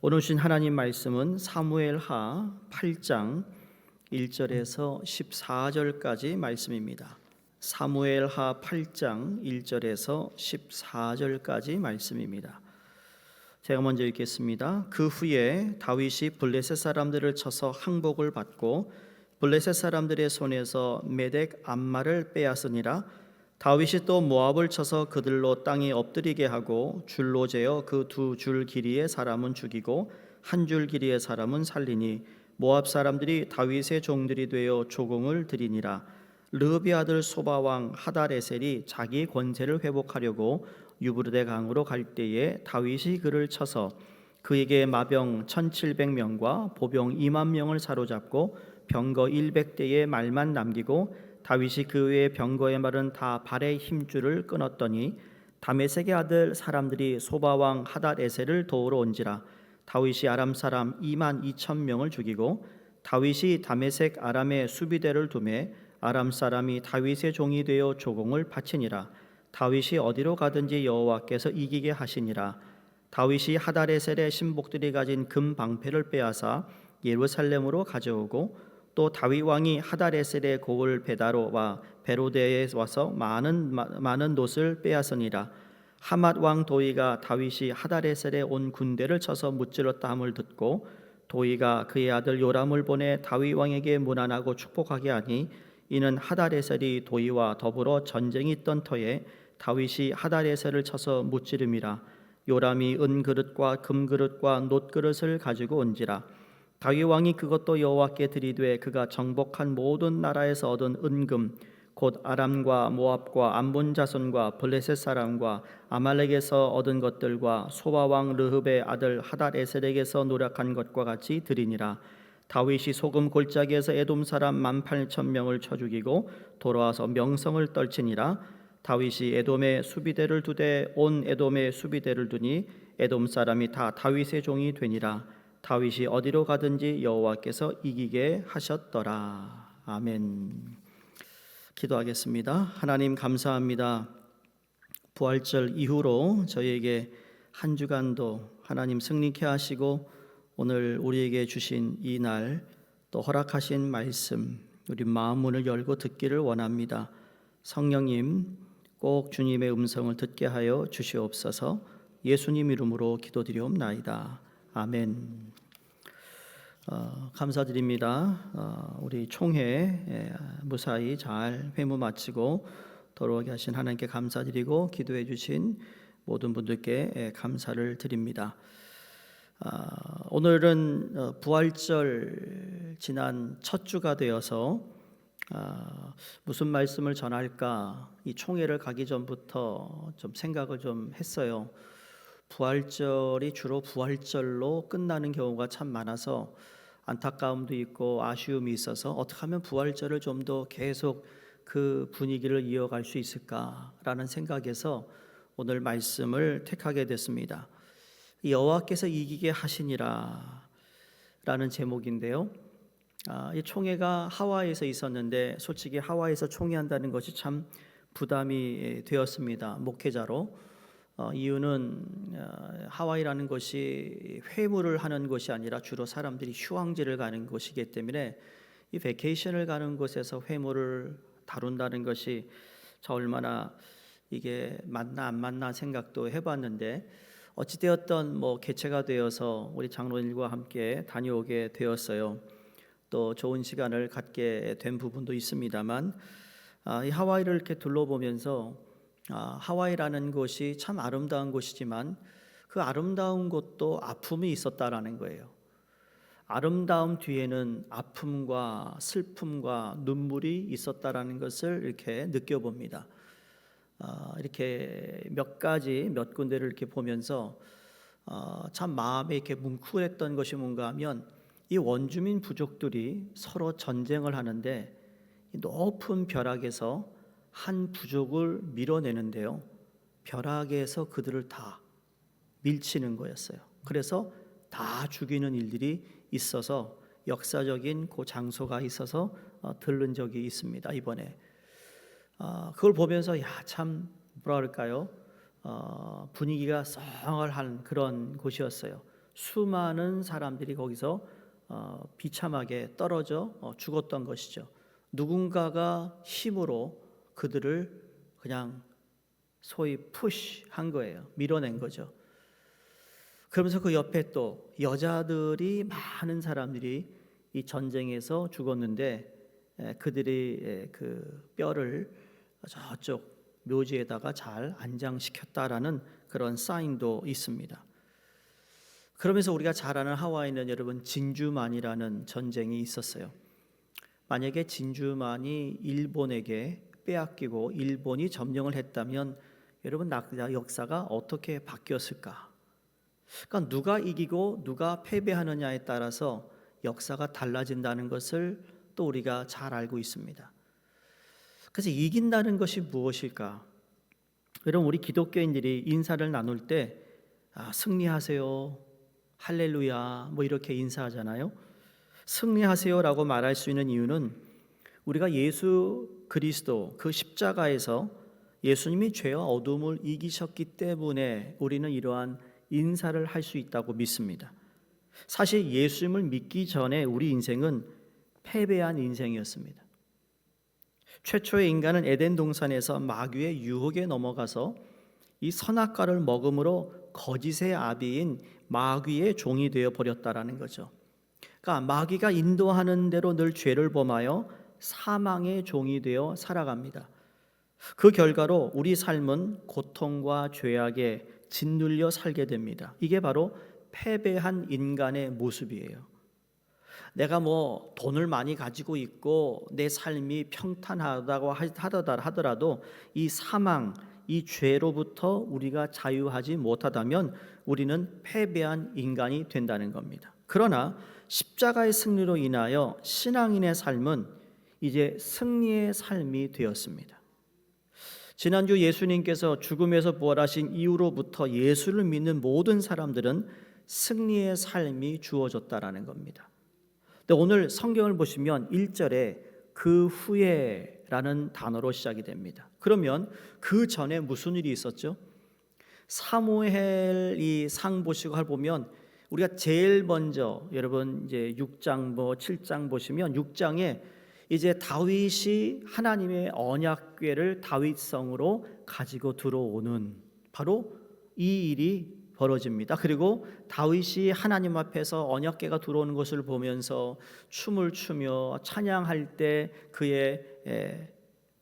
오늘 주신 하나님 말씀은 사무엘하 8장 1절에서 14절까지 말씀입니다. 사무엘하 8장 1절에서 14절까지 말씀입니다. 제가 먼저 읽겠습니다. 그 후에 다윗이 블레셋 사람들을 쳐서 항복을 받고 블레셋 사람들의 손에서 메덱 암마를 빼앗으니라. 다윗이 또 모압을 쳐서 그들로 땅에 엎드리게 하고 줄로 재어 그 두 줄 길이의 사람은 죽이고 한 줄 길이의 사람은 살리니 모압 사람들이 다윗의 종들이 되어 조공을 드리니라. 르흡의 아들 소바 왕 하달에셀이 자기 권세를 회복하려고 유브르데 강으로 갈 때에 다윗이 그를 쳐서 그에게 마병 1700명과 보병 2만 명을 사로잡고 병거 100대의 말만 남기고 다윗이 그 외의 병거의 말은 다 발의 힘줄을 끊었더니 다메섹의 아들 사람들이 소바 왕 하닷에셀을 도우러 온지라. 다윗이 아람 사람 2만 2천 명을 죽이고 다윗이 다메섹 아람의 수비대를 두매 아람 사람이 다윗의 종이 되어 조공을 바치니라. 다윗이 어디로 가든지 여호와께서 이기게 하시니라. 다윗이 하닷에셀의 신복들이 가진 금 방패를 빼앗아 예루살렘으로 가져오고 또 다윗 왕이 하닷에셀의 고을 베다로와 베로데에 와서 많은 놋을 빼앗으니라. 하맛 왕 도이가 다윗이 하닷에셀에 온 군대를 쳐서 무찔렀다 함을 듣고 도이가 그의 아들 요람을 보내 다윗 왕에게 문안하고 축복하게 하니 이는 하닷에셀이 도이와 더불어 전쟁이 있던 터에 다윗이 하닷에셀을 쳐서 무찌름이라. 요람이 은그릇과 금그릇과 놋그릇을 가지고 온지라. 다윗 왕이 그것도 여호와께 드리되 그가 정복한 모든 나라에서 얻은 은금 곧 아람과 모압과 암몬 자손과 블레셋 사람과 아말렉에서 얻은 것들과 소바 왕 르흡의 아들 하닷에셀에게서 노력한 것과 같이 드리니라. 다윗이 소금 골짜기에서 에돔 사람 18,000명을 쳐 죽이고 돌아와서 명성을 떨치니라. 다윗이 에돔의 수비대를 두되 온 에돔의 수비대를 두니 에돔 사람이 다 다윗의 종이 되니라. 다윗이 어디로 가든지 여호와께서 이기게 하셨더라. 아멘. 기도하겠습니다. 하나님 감사합니다. 부활절 이후로 저희에게 한 주간도 하나님 승리케 하시고 오늘 우리에게 주신 이 날 또 허락하신 말씀 우리 마음 문을 열고 듣기를 원합니다. 성령님 꼭 주님의 음성을 듣게 하여 주시옵소서. 예수님 이름으로 기도드리옵나이다. 아멘. 감사드립니다. 우리 총회 무사히 잘 회무 마치고 돌아오게 하신 하나님께 감사드리고 기도해 주신 모든 분들께 감사를 드립니다. 오늘은 부활절 지난 첫 주가 되어서 무슨 말씀을 전할까 이 총회를 가기 전부터 좀 생각을 좀 했어요. 부활절이 주로 부활절로 끝나는 경우가 참 많아서 안타까움도 있고 아쉬움이 있어서 어떻게 하면 부활절을 좀 더 계속 그 분위기를 이어갈 수 있을까라는 생각에서 오늘 말씀을 택하게 됐습니다. 여호와께서 이기게 하시니라 라는 제목인데요. 이 총회가 하와이에서 있었는데 솔직히 하와이에서 총회한다는 것이 참 부담이 되었습니다. 목회자로. 이유는 하와이라는 것이 회무를 하는 것이 아니라 주로 사람들이 휴양지를 가는 곳이기 때문에 이 베케이션을 가는 곳에서 회무를 다룬다는 것이 저 얼마나 이게 맞나 안 맞나 생각도 해봤는데 어찌되었던 개최가 되어서 우리 장로님과 함께 다녀오게 되었어요. 또 좋은 시간을 갖게 된 부분도 있습니다만 이 하와이를 이렇게 둘러보면서 하와이라는 곳이 참 아름다운 곳이지만 그 아름다운 곳도 아픔이 있었다라는 거예요. 아름다움 뒤에는 아픔과 슬픔과 눈물이 있었다라는 것을 이렇게 느껴봅니다. 이렇게 몇 군데를 이렇게 보면서 참 마음에 이렇게 뭉클했던 것이 뭔가 하면 이 원주민 부족들이 서로 전쟁을 하는데 이 높은 벼락에서 한 부족을 밀어내는데요. 벼락에서 그들을 다 밀치는 거였어요. 그래서 다 죽이는 일들이 있어서 역사적인 그 장소가 있어서 들른 적이 있습니다. 이번에 그걸 보면서 참 뭐라 그럴까요? 분위기가 썰한 그런 곳이었어요. 수많은 사람들이 거기서 비참하게 떨어져 죽었던 것이죠. 누군가가 힘으로 그들을 그냥 소위 푸시한 거예요. 밀어낸 거죠. 그러면서 그 옆에 또 여자들이 많은 사람들이 이 전쟁에서 죽었는데 그들이 그 뼈를 저쪽 묘지에다가 잘 안장시켰다라는 그런 사인도 있습니다. 그러면서 우리가 잘 아는 하와이는 여러분 진주만이라는 전쟁이 있었어요. 만약에 진주만이 일본에게 빼앗기고 일본이 점령을 했다면 여러분 역사가 어떻게 바뀌었을까? 그러니까 누가 이기고 누가 패배하느냐에 따라서 역사가 달라진다는 것을 또 우리가 잘 알고 있습니다. 그래서 이긴다는 것이 무엇일까? 여러분 우리 기독교인들이 인사를 나눌 때 승리하세요, 할렐루야 뭐 이렇게 인사하잖아요. 승리하세요라고 말할 수 있는 이유는 우리가 예수 그리스도 그 십자가에서 예수님이 죄와 어둠을 이기셨기 때문에 우리는 이러한 인사를 할 수 있다고 믿습니다. 사실 예수님을 믿기 전에 우리 인생은 패배한 인생이었습니다. 최초의 인간은 에덴 동산에서 마귀의 유혹에 넘어가서 이 선악과를 먹음으로 거짓의 아비인 마귀의 종이 되어 버렸다라는 거죠. 그러니까 마귀가 인도하는 대로 늘 죄를 범하여 사망의 종이 되어 살아갑니다. 그 결과로 우리 삶은 고통과 죄악에 짓눌려 살게 됩니다. 이게 바로 패배한 인간의 모습이에요. 내가 뭐 돈을 많이 가지고 있고 내 삶이 평탄하다고 하더라도 이 사망, 이 죄로부터 우리가 자유하지 못하다면 우리는 패배한 인간이 된다는 겁니다. 그러나 십자가의 승리로 인하여 신앙인의 삶은 이제 승리의 삶이 되었습니다. 지난주 예수님께서 죽음에서 부활하신 이후로부터 예수를 믿는 모든 사람들은 승리의 삶이 주어졌다라는 겁니다. 근데 오늘 성경을 보시면 1절에 그 후에라는 단어로 시작이 됩니다. 그러면 그 전에 무슨 일이 있었죠? 사무엘 이 상 보시고 보면 우리가 제일 먼저 여러분 이제 6장 7장 보시면 6장에 이제 다윗이 하나님의 언약궤를 다윗성으로 가지고 들어오는 바로 이 일이 벌어집니다. 그리고 다윗이 하나님 앞에서 언약궤가 들어오는 것을 보면서 춤을 추며 찬양할 때 그의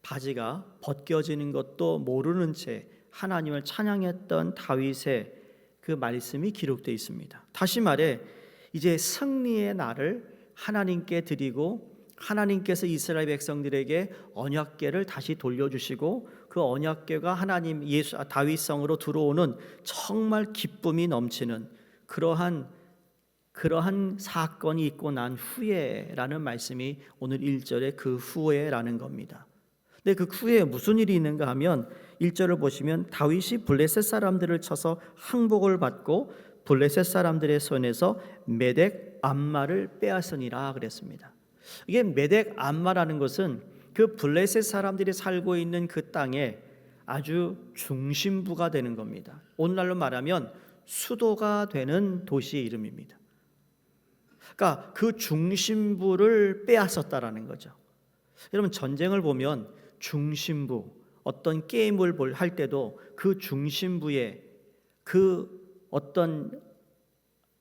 바지가 벗겨지는 것도 모르는 채 하나님을 찬양했던 다윗의 그 말씀이 기록되어 있습니다. 다시 말해 이제 승리의 날을 하나님께 드리고 하나님께서 이스라엘 백성들에게 언약궤를 다시 돌려주시고 그 언약궤가 하나님 다윗성으로 들어오는 정말 기쁨이 넘치는 그러한 사건이 있고 난 후에라는 말씀이 오늘 1절에 그 후에라는 겁니다. 근데 그 후에 무슨 일이 있는가 하면 1절을 보시면 다윗이 블레셋 사람들을 쳐서 항복을 받고 블레셋 사람들의 손에서 메덱 암마를 빼앗으니라 그랬습니다. 이게 메덱 암마라는 것은 그 블레셋 사람들이 살고 있는 그 땅에 아주 중심부가 되는 겁니다. 오늘날로 말하면 수도가 되는 도시의 이름입니다. 그러니까 그 중심부를 빼앗았다라는 거죠. 여러분 전쟁을 보면 중심부, 어떤 게임을 할 때도 그 중심부에 그 어떤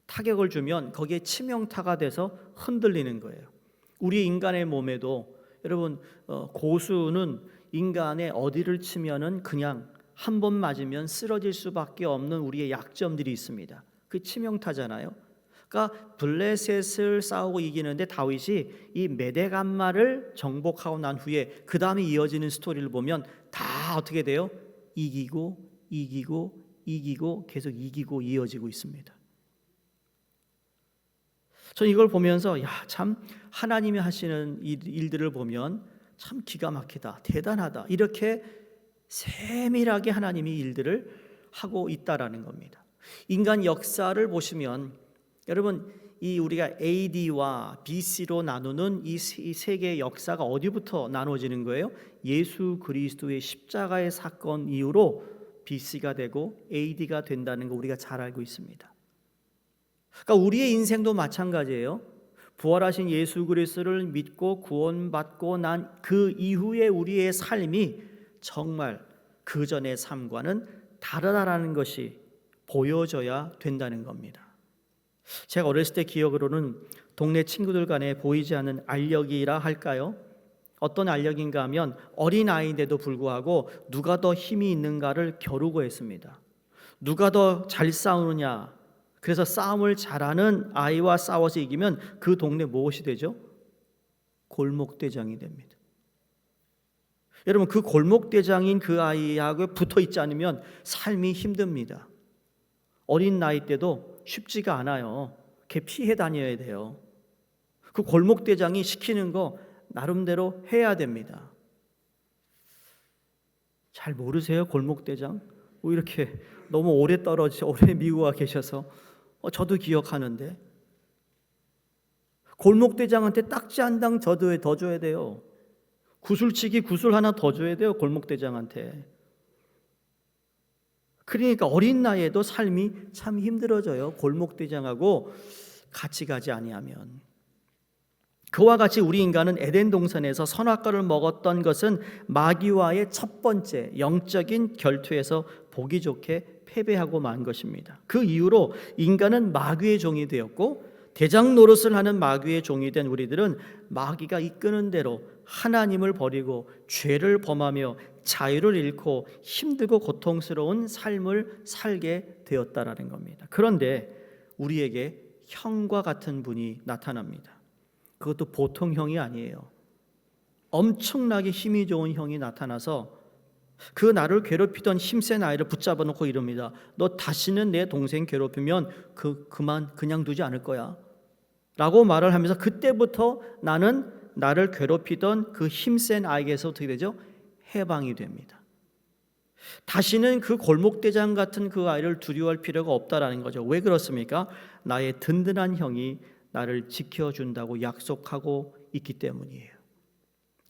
타격을 주면 거기에 치명타가 돼서 흔들리는 거예요. 우리 인간의 몸에도 여러분 고수는 인간의 어디를 치면은 그냥 한 번 맞으면 쓰러질 수밖에 없는 우리의 약점들이 있습니다. 그 치명타잖아요. 그러니까 블레셋을 싸우고 이기는데 다윗이 이 메덱 암마를 정복하고 난 후에 그 다음에 이어지는 스토리를 보면 다 어떻게 돼요? 이기고 계속 이기고 이어지고 있습니다. 저는 이걸 보면서 참 하나님이 하시는 일들을 보면 참 기가 막히다, 대단하다, 이렇게 세밀하게 하나님이 일들을 하고 있다라는 겁니다. 인간 역사를 보시면 여러분 이 우리가 AD와 BC로 나누는 이 세계의 역사가 어디부터 나눠지는 거예요? 예수 그리스도의 십자가의 사건 이후로 BC가 되고 AD가 된다는 거 우리가 잘 알고 있습니다. 그러니까 우리의 인생도 마찬가지예요. 부활하신 예수 그리스도를 믿고 구원받고 난 그 이후에 우리의 삶이 정말 그 전의 삶과는 다르다라는 것이 보여져야 된다는 겁니다. 제가 어렸을 때 기억으로는 동네 친구들 간에 보이지 않는 알력이라 할까요? 어떤 알력인가 하면 어린아이인데도 불구하고 누가 더 힘이 있는가를 겨루고 했습니다. 누가 더 잘 싸우느냐, 그래서 싸움을 잘하는 아이와 싸워서 이기면 그 동네 무엇이 되죠? 골목대장이 됩니다. 여러분, 그 골목대장인 그 아이하고 붙어 있지 않으면 삶이 힘듭니다. 어린 나이 때도 쉽지가 않아요. 걔 피해 다녀야 돼요. 그 골목대장이 시키는 거 나름대로 해야 됩니다. 잘 모르세요? 골목대장? 뭐 이렇게 너무 오래 미국 와 계셔서 저도 기억하는데, 골목대장한테 딱지 한 당 더 줘야 돼요. 구슬치기 구슬 하나 더 줘야 돼요, 골목대장한테. 그러니까 어린 나이에도 삶이 참 힘들어져요. 골목대장하고 같이 가지 아니하면. 그와 같이 우리 인간은 에덴 동산에서 선악과를 먹었던 것은 마귀와의 첫 번째 영적인 결투에서 보기 좋게 패배하고 만 것입니다. 그 이후로 인간은 마귀의 종이 되었고, 대장 노릇을 하는 마귀의 종이 된 우리들은 마귀가 이끄는 대로 하나님을 버리고 죄를 범하며 자유를 잃고 힘들고 고통스러운 삶을 살게 되었다라는 겁니다. 그런데 우리에게 형과 같은 분이 나타납니다. 그것도 보통 형이 아니에요. 엄청나게 힘이 좋은 형이 나타나서 그 나를 괴롭히던 힘센 아이를 붙잡아 놓고 이럽니다. 너 다시는 내 동생 괴롭히면 그냥 두지 않을 거야 라고 말을 하면서, 그때부터 나는 나를 괴롭히던 그 힘센 아이에게서 어떻게 되죠? 해방이 됩니다. 다시는 그 골목대장 같은 그 아이를 두려워할 필요가 없다라는 거죠. 왜 그렇습니까? 나의 든든한 형이 나를 지켜준다고 약속하고 있기 때문이에요.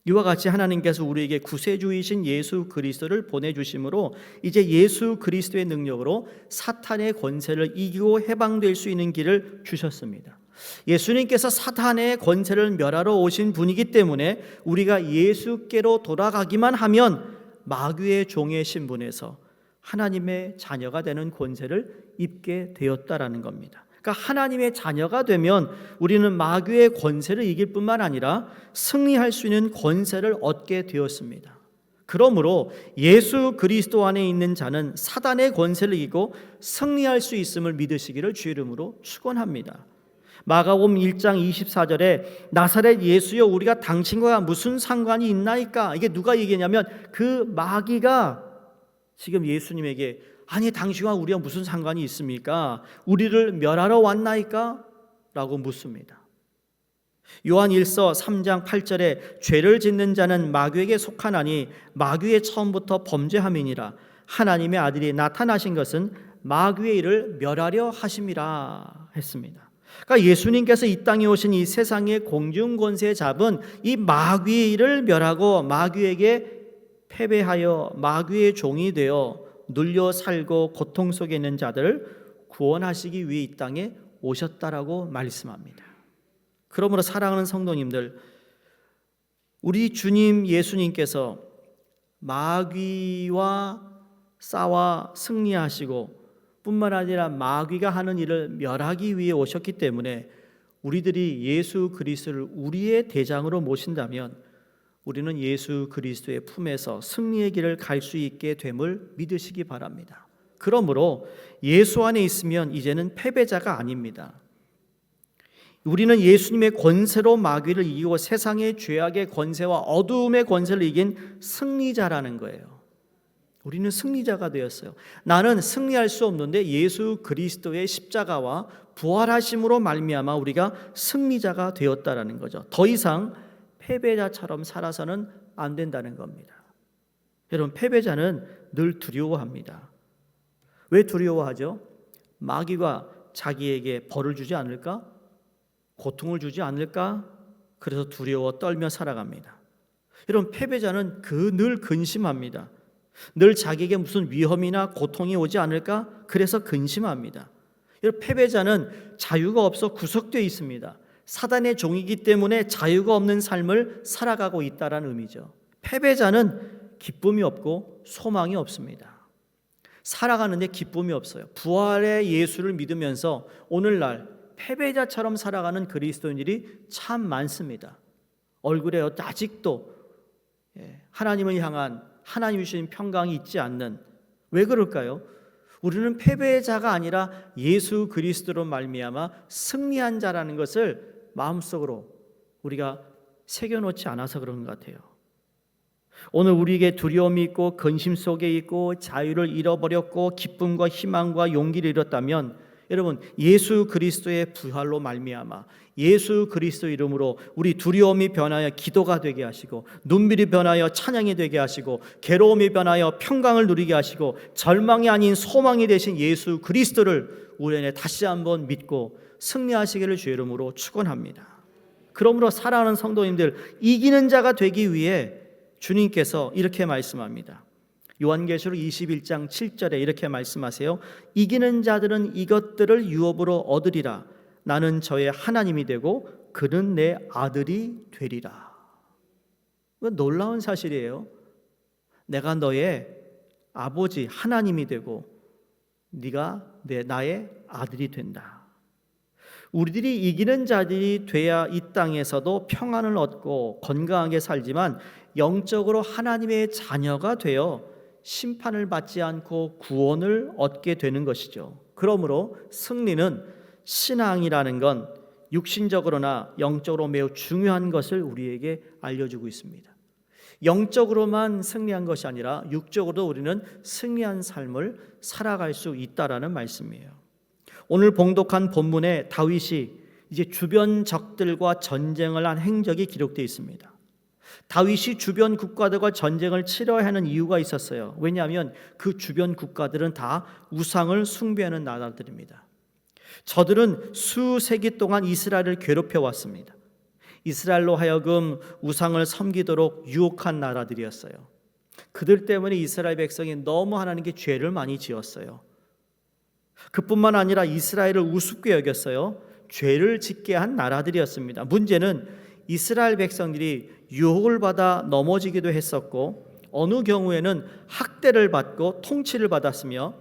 이와 같이 하나님께서 우리에게 구세주이신 예수 그리스도를 보내주심으로 이제 예수 그리스도의 능력으로 사탄의 권세를 이기고 해방될 수 있는 길을 주셨습니다. 예수님께서 사탄의 권세를 멸하러 오신 분이기 때문에 우리가 예수께로 돌아가기만 하면 마귀의 종의 신분에서 하나님의 자녀가 되는 권세를 입게 되었다라는 겁니다. 그러니까 하나님의 자녀가 되면 우리는 마귀의 권세를 이길 뿐만 아니라 승리할 수 있는 권세를 얻게 되었습니다. 그러므로 예수 그리스도 안에 있는 자는 사단의 권세를 이기고 승리할 수 있음을 믿으시기를 주의 이름으로 축원합니다. 마가복음 1장 24절에 나사렛 예수여 우리가 당신과 무슨 상관이 있나이까? 이게 누가 얘기냐면 그 마귀가 지금 예수님에게, 아니 당신과 우리가 무슨 상관이 있습니까? 우리를 멸하러 왔나이까? 라고 묻습니다. 요한 1서 3장 8절에 죄를 짓는 자는 마귀에게 속하나니 마귀의 처음부터 범죄함이니라. 하나님의 아들이 나타나신 것은 마귀의 일을 멸하려 하심이라 했습니다. 그러니까 예수님께서 이 땅에 오신 이 세상의 공중권세 잡은 이 마귀의 일을 멸하고 마귀에게 패배하여 마귀의 종이 되어 눌려 살고 고통 속에 있는 자들을 구원하시기 위해 이 땅에 오셨다라고 말씀합니다. 그러므로 사랑하는 성도님들, 우리 주님 예수님께서 마귀와 싸워 승리하시고 뿐만 아니라 마귀가 하는 일을 멸하기 위해 오셨기 때문에 우리들이 예수 그리스도를 우리의 대장으로 모신다면 우리는 예수 그리스도의 품에서 승리의 길을 갈 수 있게 됨을 믿으시기 바랍니다. 그러므로 예수 안에 있으면 이제는 패배자가 아닙니다. 우리는 예수님의 권세로 마귀를 이기고 세상의 죄악의 권세와 어두움의 권세를 이긴 승리자라는 거예요. 우리는 승리자가 되었어요. 나는 승리할 수 없는데 예수 그리스도의 십자가와 부활하심으로 말미암아 우리가 승리자가 되었다라는 거죠. 더 이상 패배자처럼 살아서는 안 된다는 겁니다. 여러분, 패배자는 늘 두려워합니다. 왜 두려워하죠? 마귀가 자기에게 벌을 주지 않을까? 고통을 주지 않을까? 그래서 두려워 떨며 살아갑니다. 여러분, 패배자는 늘 근심합니다. 늘 자기에게 무슨 위험이나 고통이 오지 않을까? 그래서 근심합니다. 여러분, 패배자는 자유가 없어 구속되어 있습니다. 사단의 종이기 때문에 자유가 없는 삶을 살아가고 있다는 의미죠. 패배자는 기쁨이 없고 소망이 없습니다. 살아가는데 기쁨이 없어요. 부활의 예수를 믿으면서 오늘날 패배자처럼 살아가는 그리스도인들이 참 많습니다. 얼굴에 아직도 하나님을 향한 하나님이 주신 평강이 있지 않는, 왜 그럴까요? 우리는 패배자가 아니라 예수 그리스도로 말미암아 승리한 자라는 것을 마음속으로 우리가 새겨놓지 않아서 그런 것 같아요. 오늘 우리에게 두려움이 있고 근심 속에 있고 자유를 잃어버렸고 기쁨과 희망과 용기를 잃었다면, 여러분, 예수 그리스도의 부활로 말미암아 예수 그리스도 이름으로 우리 두려움이 변하여 기도가 되게 하시고, 눈물이 변하여 찬양이 되게 하시고, 괴로움이 변하여 평강을 누리게 하시고, 절망이 아닌 소망이 되신 예수 그리스도를 우리 안에 다시 한번 믿고 승리하시기를 주의 이름으로 축원합니다. 그러므로 사랑하는 성도님들, 이기는 자가 되기 위해 주님께서 이렇게 말씀합니다. 요한계시록 21장 7절에 이렇게 말씀하세요. 이기는 자들은 이것들을 유업으로 얻으리라. 나는 저의 하나님이 되고 그는 내 아들이 되리라. 놀라운 사실이에요. 내가 너의 아버지 하나님이 되고 네가 나의 아들이 된다. 우리들이 이기는 자들이 돼야 이 땅에서도 평안을 얻고 건강하게 살지만, 영적으로 하나님의 자녀가 되어 심판을 받지 않고 구원을 얻게 되는 것이죠. 그러므로 승리는, 신앙이라는 건 육신적으로나 영적으로 매우 중요한 것을 우리에게 알려주고 있습니다. 영적으로만 승리한 것이 아니라 육적으로도 우리는 승리한 삶을 살아갈 수 있다라는 말씀이에요. 오늘 봉독한 본문에 다윗이 이제 주변 적들과 전쟁을 한 행적이 기록되어 있습니다. 다윗이 주변 국가들과 전쟁을 치러야 하는 이유가 있었어요. 왜냐하면 그 주변 국가들은 다 우상을 숭배하는 나라들입니다. 저들은 수세기 동안 이스라엘을 괴롭혀 왔습니다. 이스라엘로 하여금 우상을 섬기도록 유혹한 나라들이었어요. 그들 때문에 이스라엘 백성이 너무 하나님께 죄를 많이 지었어요. 그뿐만 아니라 이스라엘을 우습게 여겼어요. 죄를 짓게 한 나라들이었습니다. 문제는 이스라엘 백성들이 유혹을 받아 넘어지기도 했었고, 어느 경우에는 학대를 받고 통치를 받았으며,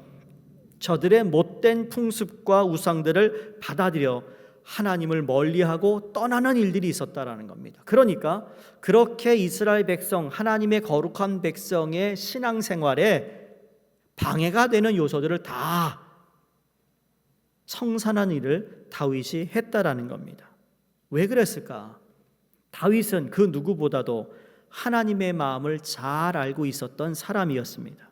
저들의 못된 풍습과 우상들을 받아들여 하나님을 멀리하고 떠나는 일들이 있었다라는 겁니다. 그러니까 그렇게 이스라엘 백성, 하나님의 거룩한 백성의 신앙생활에 방해가 되는 요소들을 다 청산한 일을 다윗이 했다라는 겁니다. 왜 그랬을까? 다윗은 그 누구보다도 하나님의 마음을 잘 알고 있었던 사람이었습니다.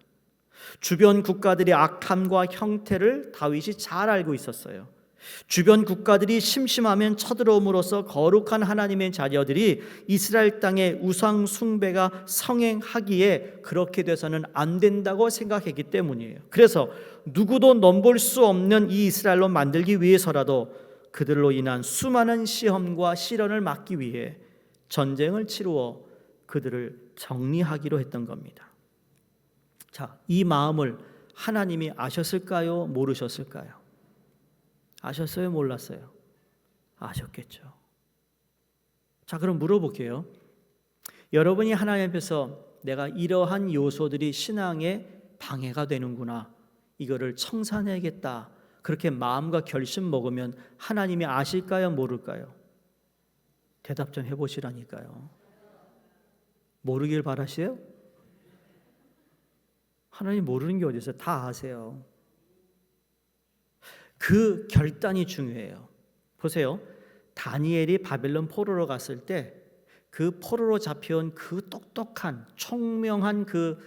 주변 국가들의 악함과 형태를 다윗이 잘 알고 있었어요. 주변 국가들이 심심하면 쳐들어옴으로써 거룩한 하나님의 자녀들이 이스라엘 땅의 우상 숭배가 성행하기에 그렇게 돼서는 안 된다고 생각했기 때문이에요. 그래서 누구도 넘볼 수 없는 이 이스라엘로 만들기 위해서라도 그들로 인한 수많은 시험과 시련을 막기 위해 전쟁을 치루어 그들을 정리하기로 했던 겁니다. 자, 이 마음을 하나님이 아셨을까요? 모르셨을까요? 아셨어요? 몰랐어요? 아셨겠죠. 자, 그럼 물어볼게요. 여러분이 하나님 앞에서 내가 이러한 요소들이 신앙에 방해가 되는구나, 이거를 청산해야겠다, 그렇게 마음과 결심 먹으면 하나님이 아실까요? 모를까요? 대답 좀 해보시라니까요. 모르길 바라세요? 하나님 모르는 게 어디 있어요? 다 아세요. 그 결단이 중요해요. 보세요. 다니엘이 바벨론 포로로 갔을 때 그 포로로 잡혀온 그 똑똑한 총명한 그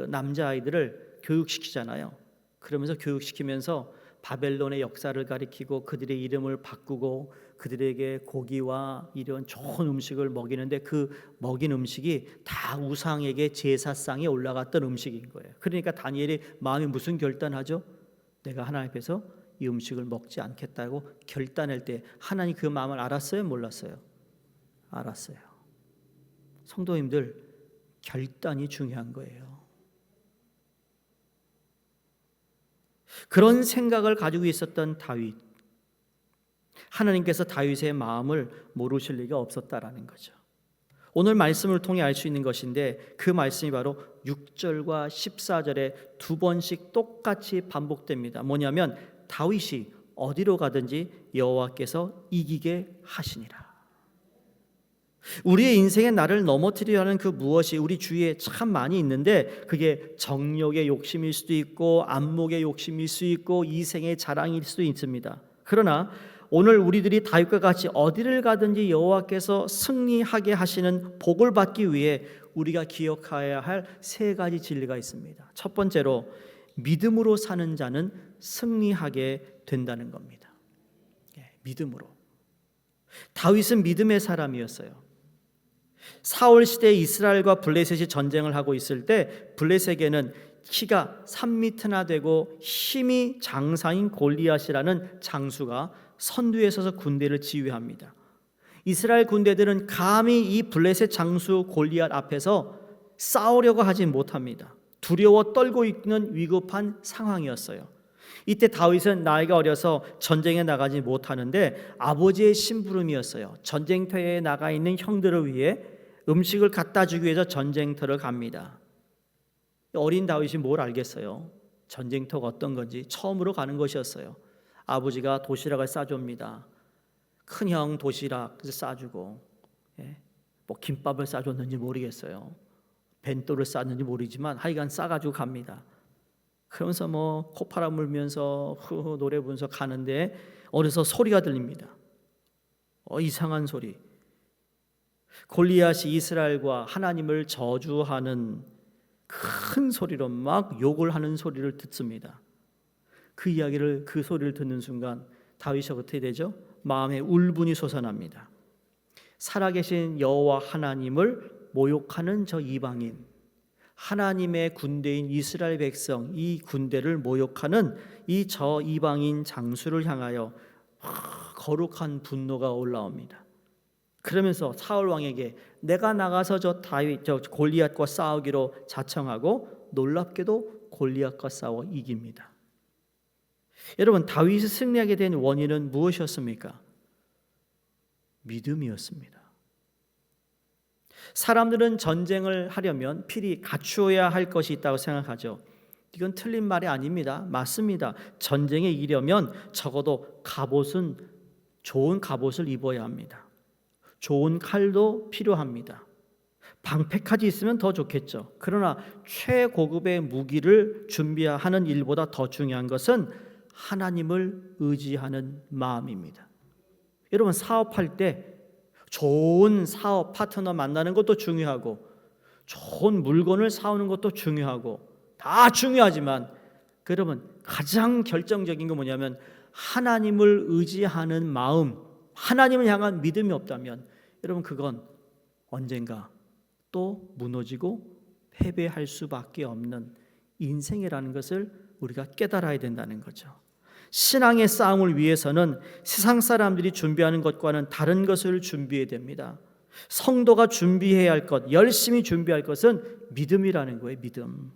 남자아이들을 교육시키잖아요. 그러면서 교육시키면서 바벨론의 역사를 가리키고 그들의 이름을 바꾸고 그들에게 고기와 이런 좋은 음식을 먹이는데, 그 먹인 음식이 다 우상에게 제사상에 올라갔던 음식인 거예요. 그러니까 다니엘이 마음이 무슨 결단하죠? 내가 하나님 앞에서 이 음식을 먹지 않겠다고 결단할 때 하나님 그 마음을 알았어요? 몰랐어요? 알았어요. 성도님들, 결단이 중요한 거예요. 그런 생각을 가지고 있었던 다윗. 하나님께서 다윗의 마음을 모르실 리가 없었다라는 거죠. 오늘 말씀을 통해 알 수 있는 것인데 그 말씀이 바로 6절과 14절에 두 번씩 똑같이 반복됩니다. 뭐냐면 다윗이 어디로 가든지 여호와께서 이기게 하시니라. 우리의 인생에 나를 넘어뜨리려 하는 그 무엇이 우리 주위에 참 많이 있는데 그게 정욕의 욕심일 수도 있고 안목의 욕심일 수 있고 이생의 자랑일 수도 있습니다. 그러나 오늘 우리들이 다윗과 같이 어디를 가든지 여호와께서 승리하게 하시는 복을 받기 위해 우리가 기억해야 할 세 가지 진리가 있습니다. 첫 번째로 믿음으로 사는 자는 승리하게 된다는 겁니다. 믿음으로. 다윗은 믿음의 사람이었어요. 사울 시대에 이스라엘과 블레셋이 전쟁을 하고 있을 때 블레셋에게는 키가 3미터나 되고 힘이 장사인 골리앗이라는 장수가 선두에 서서 군대를 지휘합니다. 이스라엘 군대들은 감히 이 블레셋 장수 골리앗 앞에서 싸우려고 하지 못합니다. 두려워 떨고 있는 위급한 상황이었어요. 이때 다윗은 나이가 어려서 전쟁에 나가지 못하는데 아버지의 심부름이었어요. 전쟁터에 나가 있는 형들을 위해 음식을 갖다 주기 위해서 전쟁터를 갑니다. 어린 다윗이 뭘 알겠어요? 전쟁터가 어떤 건지 처음으로 가는 것이었어요. 아버지가 도시락을 싸줍니다. 큰형 도시락 싸주고, 뭐 김밥을 싸줬는지 모르겠어요. 벤또를 쌌는지 모르지만 하여간 싸가지고 갑니다. 그러면서 뭐 콧바람 물면서 노래 부르면서 가는데 어디서 소리가 들립니다. 이상한 소리. 골리앗이 이스라엘과 하나님을 저주하는 큰 소리로 막 욕을 하는 소리를 듣습니다. 그 소리를 듣는 순간 다윗이 어떻게 되죠? 마음에 울분이 솟아납니다. 살아계신 여호와 하나님을 모욕하는 저 이방인, 하나님의 군대인 이스라엘 백성, 이 군대를 모욕하는 이 저 이방인 장수를 향하여 거룩한 분노가 올라옵니다. 그러면서 사울 왕에게 내가 나가서 저 골리앗과 싸우기로 자청하고 놀랍게도 골리앗과 싸워 이깁니다. 여러분, 다윗이 승리하게 된 원인은 무엇이었습니까? 믿음이었습니다. 사람들은 전쟁을 하려면 필히 갖추어야 할 것이 있다고 생각하죠. 이건 틀린 말이 아닙니다. 맞습니다. 전쟁에 이르려면 적어도 좋은 갑옷을 입어야 합니다. 좋은 칼도 필요합니다. 방패까지 있으면 더 좋겠죠. 그러나 최고급의 무기를 준비하는 일보다 더 중요한 것은 하나님을 의지하는 마음입니다. 여러분, 사업할 때 좋은 사업 파트너 만나는 것도 중요하고 좋은 물건을 사오는 것도 중요하고 다 중요하지만 여러분, 가장 결정적인 건 뭐냐면 하나님을 의지하는 마음, 하나님을 향한 믿음이 없다면 여러분, 그건 언젠가 또 무너지고 패배할 수밖에 없는 인생이라는 것을 우리가 깨달아야 된다는 거죠. 신앙의 싸움을 위해서는 세상 사람들이 준비하는 것과는 다른 것을 준비해야 됩니다. 성도가 준비해야 할 것, 열심히 준비할 것은 믿음이라는 거예요. 믿음.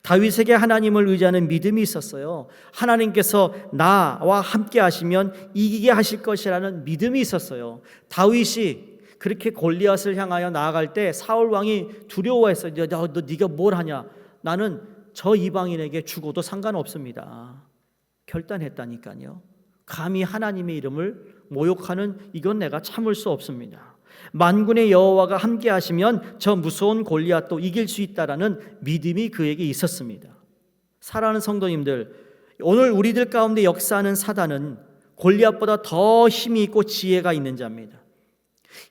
다윗에게 하나님을 의지하는 믿음이 있었어요. 하나님께서 나와 함께 하시면 이기게 하실 것이라는 믿음이 있었어요. 다윗이 그렇게 골리앗을 향하여 나아갈 때 사울 왕이 두려워했어요. 너 네가 뭘 하냐? 나는 저 이방인에게 죽어도 상관없습니다. 결단했다니까요. 감히 하나님의 이름을 모욕하는 이건 내가 참을 수 없습니다. 만군의 여호와가 함께 하시면 저 무서운 골리앗도 이길 수 있다라는 믿음이 그에게 있었습니다. 사랑하는 성도님들, 오늘 우리들 가운데 역사하는 사단은 골리앗보다 더 힘이 있고 지혜가 있는 자입니다.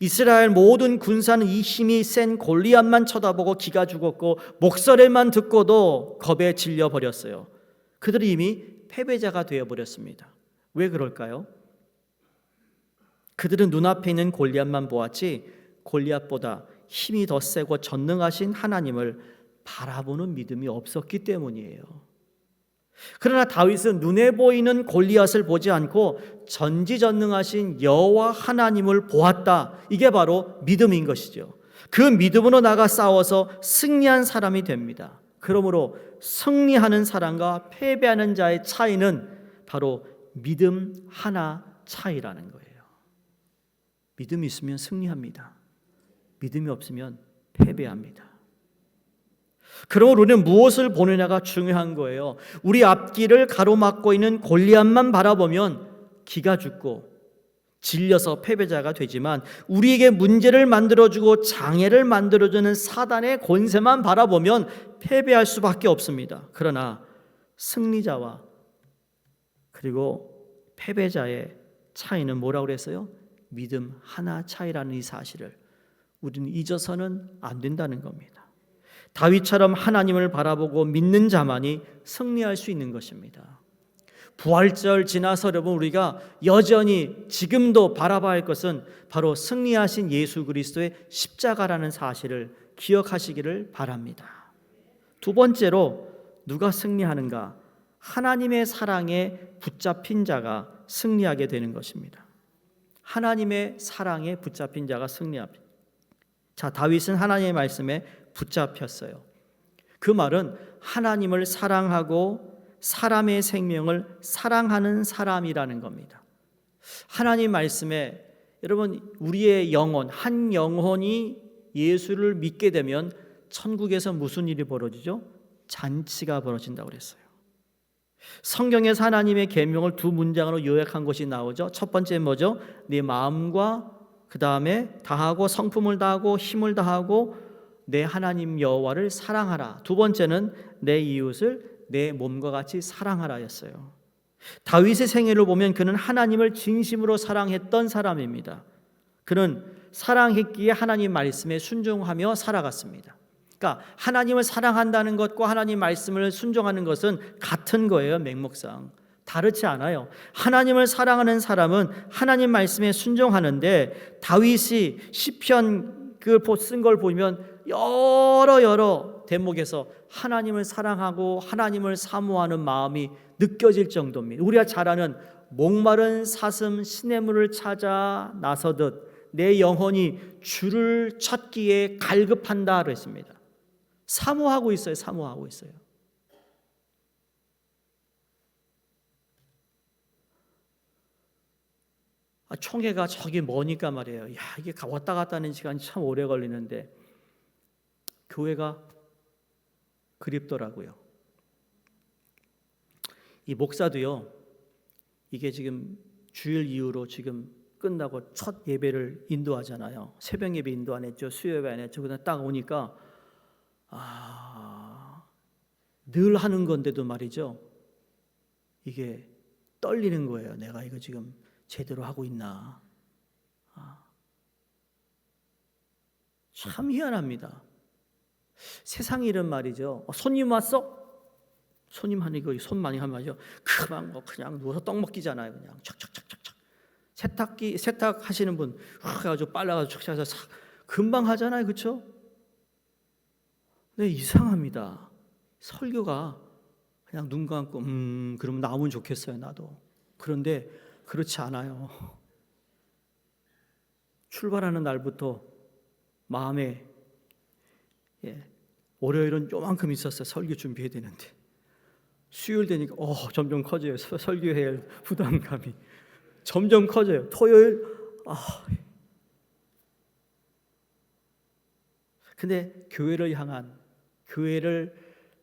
이스라엘 모든 군사는 이 힘이 센 골리앗만 쳐다보고 기가 죽었고 목소리만 듣고도 겁에 질려 버렸어요. 그들이 이미 패배자가 되어버렸습니다. 왜 그럴까요? 그들은 눈앞에 있는 골리앗만 보았지 골리앗보다 힘이 더 세고 전능하신 하나님을 바라보는 믿음이 없었기 때문이에요. 그러나 다윗은 눈에 보이는 골리앗을 보지 않고 전지전능하신 여호와 하나님을 보았다. 이게 바로 믿음인 것이죠. 그 믿음으로 나가 싸워서 승리한 사람이 됩니다. 그러므로 승리하는 사람과 패배하는 자의 차이는 바로 믿음 하나 차이라는 거예요. 믿음이 있으면 승리합니다. 믿음이 없으면 패배합니다. 그러므로 우리는 무엇을 보느냐가 중요한 거예요. 우리 앞길을 가로막고 있는 골리앗만 바라보면 기가 죽고 질려서 패배자가 되지만, 우리에게 문제를 만들어주고 장애를 만들어주는 사단의 권세만 바라보면 패배할 수밖에 없습니다. 그러나 승리자와 그리고 패배자의 차이는 뭐라고 그랬어요? 믿음 하나 차이라는 이 사실을 우리는 잊어서는 안 된다는 겁니다. 다윗처럼 하나님을 바라보고 믿는 자만이 승리할 수 있는 것입니다. 부활절 지나서 여러분, 우리가 여전히 지금도 바라봐야 할 것은 바로 승리하신 예수 그리스도의 십자가라는 사실을 기억하시기를 바랍니다. 두 번째로 누가 승리하는가? 하나님의 사랑에 붙잡힌 자가 승리하게 되는 것입니다. 하나님의 사랑에 붙잡힌 자가 승리합니다. 자, 다윗은 하나님의 말씀에 붙잡혔어요. 그 말은 하나님을 사랑하고 사람의 생명을 사랑하는 사람이라는 겁니다. 하나님 말씀에 여러분, 우리의 영혼, 한 영혼이 예수를 믿게 되면 천국에서 무슨 일이 벌어지죠? 잔치가 벌어진다고 그랬어요. 성경에서 하나님의 계명을 두 문장으로 요약한 것이 나오죠. 첫 번째 뭐죠? 네 마음과 그 다음에 다하고 성품을 다하고 힘을 다하고 내 하나님 여호와를 사랑하라. 두 번째는 내 이웃을 내 몸과 같이 사랑하라였어요. 다윗의 생애를 보면 그는 하나님을 진심으로 사랑했던 사람입니다. 그는 사랑했기에 하나님 말씀에 순종하며 살아갔습니다. 그러니까 하나님을 사랑한다는 것과 하나님 말씀을 순종하는 것은 같은 거예요. 맥목상 다르지 않아요. 하나님을 사랑하는 사람은 하나님 말씀에 순종하는데, 다윗이 시편 쓴 걸 보면 여러 대목에서 하나님을 사랑하고 하나님을 사모하는 마음이 느껴질 정도입니다. 우리가 잘 아는 목마른 사슴 시냇물을 찾아 나서듯 내 영혼이 주를 찾기에 갈급한다 그랬습니다. 사모하고 있어요. 사모하고 있어요. 총회가 저기 머니까 말이에요. 야, 이게 왔다 갔다 하는 시간이 참 오래 걸리는데 교회가 그립더라고요. 이 목사도요, 이게 지금 주일 이후로 지금 끝나고 첫 예배를 인도하잖아요. 새벽 예배 인도 안 했죠. 수요 예배 안 했죠. 그냥 딱 오니까 늘 하는 건데도 말이죠, 이게 떨리는 거예요. 내가 이거 지금 제대로 하고 있나. 참 희한합니다. 세상 일은 말이죠, 손님 왔어? 손님 하니 그 손 많이 하면 말이죠, 그만 뭐 그냥 누워서 떡 먹기잖아요. 그냥 착착착착착. 세탁 하시는 분 아주 빨라가지고 착착해서 금방 하잖아요, 그렇죠? 근데 이상합니다. 설교가 그냥 눈 감고 그러면 나오면 좋겠어요, 나도. 그런데 그렇지 않아요. 출발하는 날부터 마음에 월요일은 요만큼 있었어요. 설교 준비해야 되는데 수요일 되니까 점점 커져요. 설교해야 할 부담감이 점점 커져요. 토요일 근데 교회를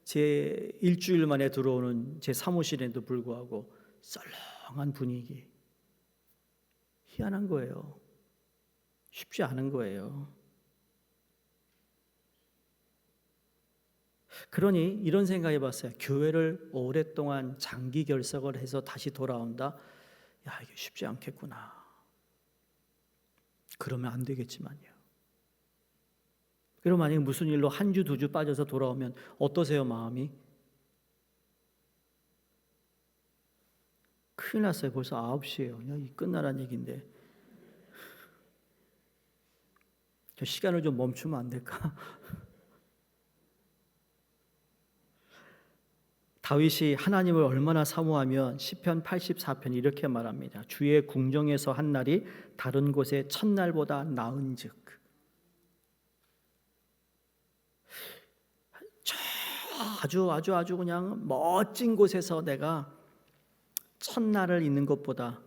제 일주일 만에 들어오는 제 사무실에도 불구하고 썰렁한 분위기, 희한한 거예요. 쉽지 않은 거예요. 그러니 이런 생각해 봤어요. 교회를 오랫동안 장기 결석을 해서 다시 돌아온다? 야, 이게 쉽지 않겠구나. 그러면 안 되겠지만요. 그럼 만약에 무슨 일로 한 주, 두 주 빠져서 돌아오면 어떠세요, 마음이? 큰일 났어요. 벌써 9시예요. 그냥 끝나란 얘기인데. 저 시간을 좀 멈추면 안 될까? 다윗이 하나님을 얼마나 사모하면 시편 84편 이렇게 말합니다. 주의 궁정에서 한 날이 다른 곳의 첫날보다 나은즉. 아주 그냥 멋진 곳에서 내가 첫날을 있는 것보다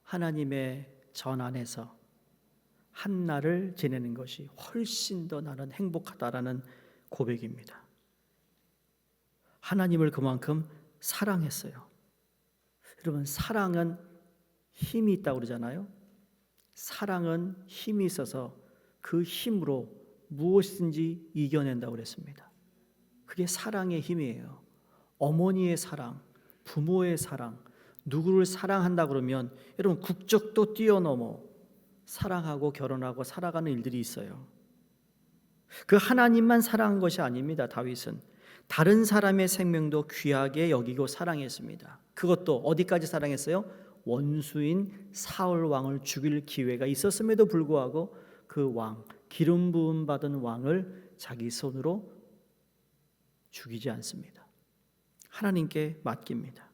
하나님의 전 안에서 한 날을 지내는 것이 훨씬 더 나는 행복하다라는 고백입니다. 하나님을 그만큼 사랑했어요. 여러분, 사랑은 힘이 있다고 그러잖아요. 사랑은 힘이 있어서 그 힘으로 무엇이든지 이겨낸다고 그랬습니다. 그게 사랑의 힘이에요. 어머니의 사랑, 부모의 사랑, 누구를 사랑한다 그러면 여러분 국적도 뛰어넘어 사랑하고 결혼하고 살아가는 일들이 있어요. 그 하나님만 사랑한 것이 아닙니다. 다윗은 다른 사람의 생명도 귀하게 여기고 사랑했습니다. 그것도 어디까지 사랑했어요? 원수인 사울 왕을 죽일 기회가 있었음에도 불구하고 그 왕, 기름 부음 받은 왕을 자기 손으로 죽이지 않습니다. 하나님께 맡깁니다.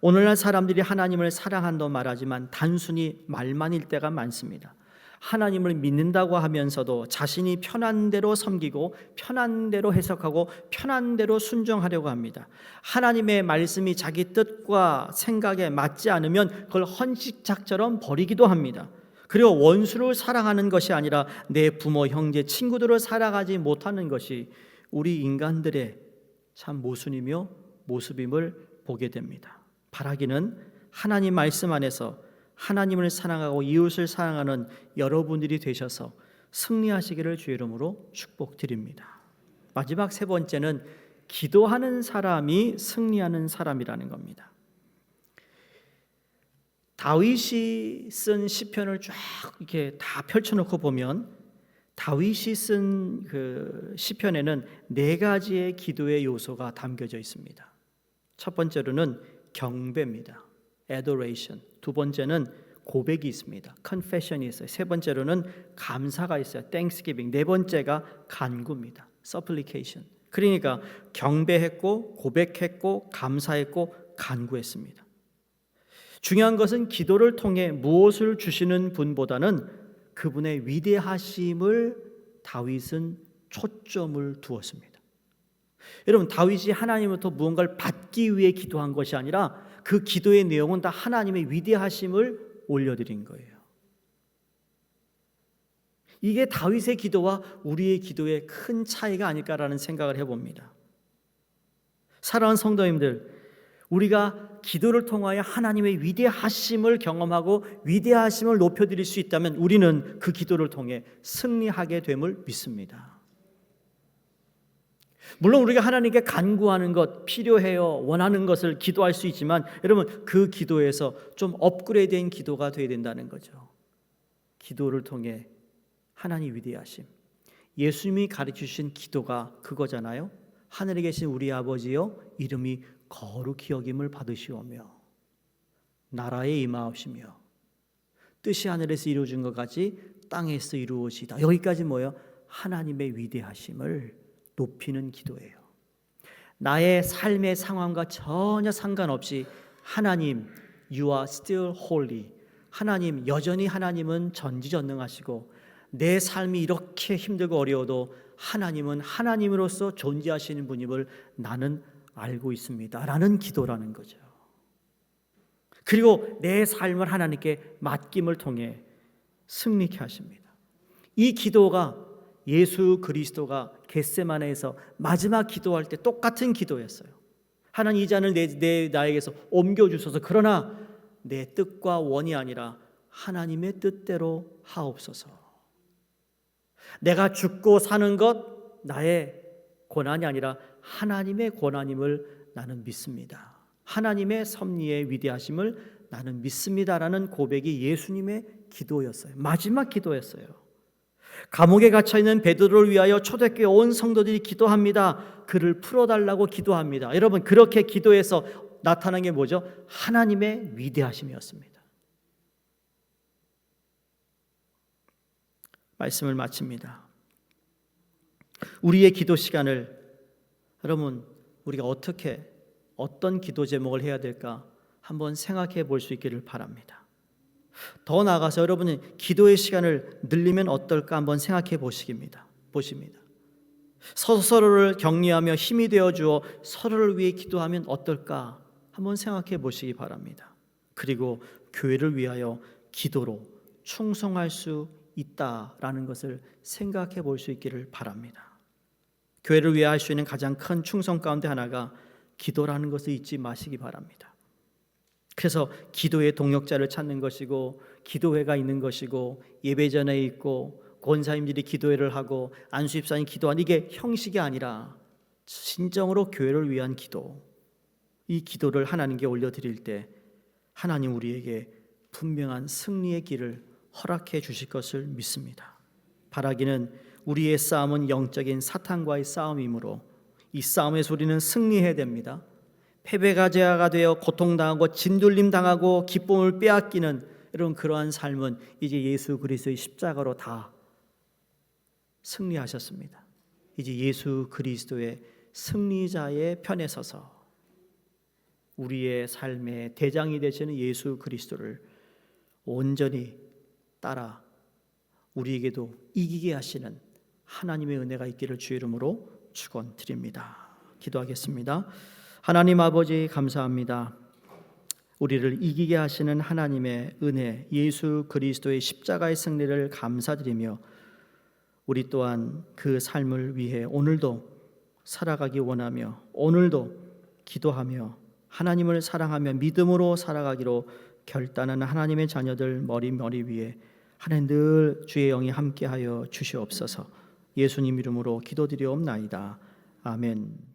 오늘날 사람들이 하나님을 사랑한다고 말하지만 단순히 말만일 때가 많습니다. 하나님을 믿는다고 하면서도 자신이 편한 대로 섬기고 편한 대로 해석하고 편한 대로 순종하려고 합니다. 하나님의 말씀이 자기 뜻과 생각에 맞지 않으면 그걸 헌식작처럼 버리기도 합니다. 그리고 원수를 사랑하는 것이 아니라 내 부모, 형제, 친구들을 사랑하지 못하는 것이 우리 인간들의 참 모순이며 모습임을 보게 됩니다. 바라기는 하나님 말씀 안에서 하나님을 사랑하고 이웃을 사랑하는 여러분들이 되셔서 승리하시기를 주의 이름으로 축복드립니다. 마지막 세 번째는 기도하는 사람이 승리하는 사람이라는 겁니다. 다윗이 쓴 시편을 쫙 이렇게 다 펼쳐놓고 보면 다윗이 쓴 그 시편에는 네 가지의 기도의 요소가 담겨져 있습니다. 첫 번째로는 경배입니다. adoration. 두 번째는 고백이 있습니다. confession이 있어요. 세 번째로는 감사가 있어요. thanksgiving. 네 번째가 간구입니다. supplication. 그러니까 경배했고 고백했고 감사했고 간구했습니다. 중요한 것은 기도를 통해 무엇을 주시는 분보다는 그분의 위대하심을 다윗은 초점을 두었습니다. 여러분, 다윗이 하나님으로부터 무언가를 받기 위해 기도한 것이 아니라 그 기도의 내용은 다 하나님의 위대하심을 올려드린 거예요. 이게 다윗의 기도와 우리의 기도의 큰 차이가 아닐까라는 생각을 해봅니다. 사랑하는 성도님들, 우리가 기도를 통하여 하나님의 위대하심을 경험하고 위대하심을 높여드릴 수 있다면 우리는 그 기도를 통해 승리하게 됨을 믿습니다. 물론 우리가 하나님께 간구하는 것, 필요해요, 원하는 것을 기도할 수 있지만 여러분, 그 기도에서 좀 업그레이드된 기도가 되어야 된다는 거죠. 기도를 통해 하나님 위대하심, 예수님이 가르치신 기도가 그거잖아요. 하늘에 계신 우리 아버지여, 이름이 거룩히 여김을 받으시오며 나라에 임하옵시며 뜻이 하늘에서 이루어진 것 같이 땅에서 이루어지다. 여기까지 뭐예요? 하나님의 위대하심을 높이는 기도예요. 나의 삶의 상황과 전혀 상관없이 하나님, you are still holy. 하나님, 여전히 하나님은 전지전능하시고 내 삶이 이렇게 힘들고 어려워도 하나님은 하나님으로서 존재하시는 분임을 나는 알고 있습니다 라는 기도라는 거죠. 그리고 내 삶을 하나님께 맡김을 통해 승리케 하십니다. 이 기도가 예수 그리스도가 겟세마네에서 마지막 기도할 때 똑같은 기도였어요. 하나님, 이 잔을 나에게서 옮겨주소서. 그러나 내 뜻과 원이 아니라 하나님의 뜻대로 하옵소서. 내가 죽고 사는 것 나의 고난이 아니라 하나님의 고난임을 나는 믿습니다. 하나님의 섭리의 위대하심을 나는 믿습니다라는 고백이 예수님의 기도였어요. 마지막 기도였어요. 감옥에 갇혀있는 베드로를 위하여 초대교회 온 성도들이 기도합니다. 그를 풀어달라고 기도합니다. 여러분, 그렇게 기도해서 나타난 게 뭐죠? 하나님의 위대하심이었습니다. 말씀을 마칩니다. 우리의 기도 시간을 여러분, 우리가 어떤 기도 제목을 해야 될까 한번 생각해 볼 수 있기를 바랍니다. 더 나아가서 여러분이 기도의 시간을 늘리면 어떨까 한번 생각해 보십니다. 서로를 격려하며 힘이 되어 주어 서로를 위해 기도하면 어떨까 한번 생각해 보시기 바랍니다. 그리고 교회를 위하여 기도로 충성할 수 있다라는 것을 생각해 볼 수 있기를 바랍니다. 교회를 위해 할 수 있는 가장 큰 충성 가운데 하나가 기도라는 것을 잊지 마시기 바랍니다. 그래서 기도의 동역자를 찾는 것이고, 기도회가 있는 것이고, 예배전에 있고, 권사님들이 기도회를 하고 안수집사님 기도하는 이게 형식이 아니라 진정으로 교회를 위한 기도, 이 기도를 하나님께 올려드릴 때 하나님 우리에게 분명한 승리의 길을 허락해 주실 것을 믿습니다. 바라기는 우리의 싸움은 영적인 사탄과의 싸움이므로 이 싸움에서 우리는 승리해야 됩니다. 패배가 제하가 되어 고통당하고 진돌림 당하고 기쁨을 빼앗기는 이런 그러한 삶은 이제 예수 그리스도의 십자가로 다 승리하셨습니다. 이제 예수 그리스도의 승리자의 편에 서서 우리의 삶의 대장이 되시는 예수 그리스도를 온전히 따라 우리에게도 이기게 하시는 하나님의 은혜가 있기를 주의 이름으로 축원드립니다. 기도하겠습니다. 하나님 아버지 감사합니다. 우리를 이기게 하시는 하나님의 은혜, 예수 그리스도의 십자가의 승리를 감사드리며 우리 또한 그 삶을 위해 오늘도 살아가기 원하며 오늘도 기도하며 하나님을 사랑하며 믿음으로 살아가기로 결단하는 하나님의 자녀들 머리 위에 하나님 늘 주의 영이 함께하여 주시옵소서. 예수님 이름으로 기도드리옵나이다. 아멘.